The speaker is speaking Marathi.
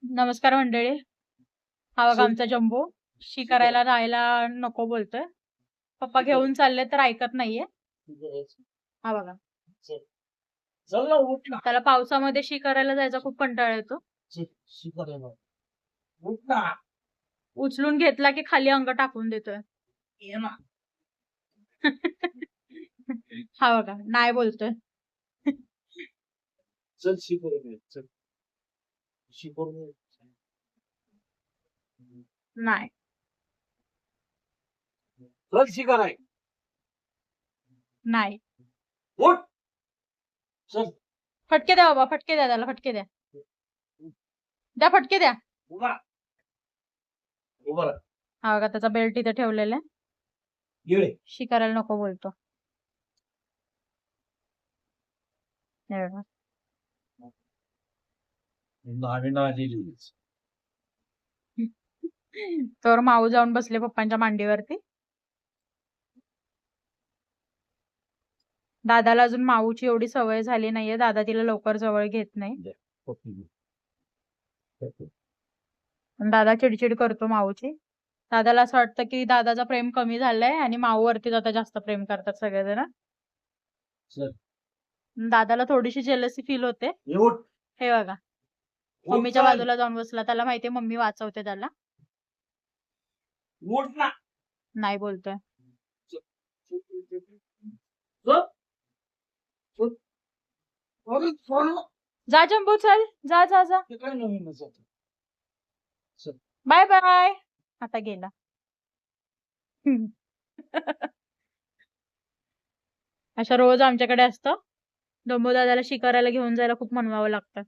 नमस्कार मंडळी. हा बघा चल आमचा जंबो शी करायला जायला नको बोलतोय. पप्पा घेऊन चालले तर ऐकत नाहीये. हा बघा. चल ना, उठ ना. त्याला पावसामध्ये शी करायला जायचा खूप कंटाळा येतो. शिकायला उठ ना. उचलून घेतला की खाली अंग टाकून देतोय. ये ना. हा बघा नाही बोलतोय. चल शिकवून चल शिकवून नाही. चल शिकाय नाही. उठ. चल फटके द्या बाबा, फटके द्या त्याला, फटके द्या. द्या फटके द्या. उभा उभा राहा. हा बघा त्याचा बेल्ट इथे ठेवलेला आहे. येडे शी करायला नको बोलतो. हे बघा. नावी आलेली तर माऊ जाऊन बसले पप्पांच्या मांडीवरती. दादाला अजून माऊची एवढी सवय झाली नाहीये. दादा तिला लवकर जवळ घेत नाही. पण दादा चिडचिड करतो माऊची. दादाला असं वाटतं की दादाचं प्रेम कमी झालंय आणि माऊवरती आता जास्त प्रेम करतात सगळेजण. दादाला थोडीशी जेलसी फील होते. हे बघा मम्मीच्या बाजूला जाऊन बसला. त्याला माहितीये मम्मी वाचवते त्याला. उठ ना. नाही बोलतोय. जा जंबू चल, जा जा जा. काय नवीन चल बाय बाय. आता गेला. अशा रोज आमच्याकडे असतं. डंबू दादाला शिकारायला घेऊन जायला खूप मनवावं लागतं.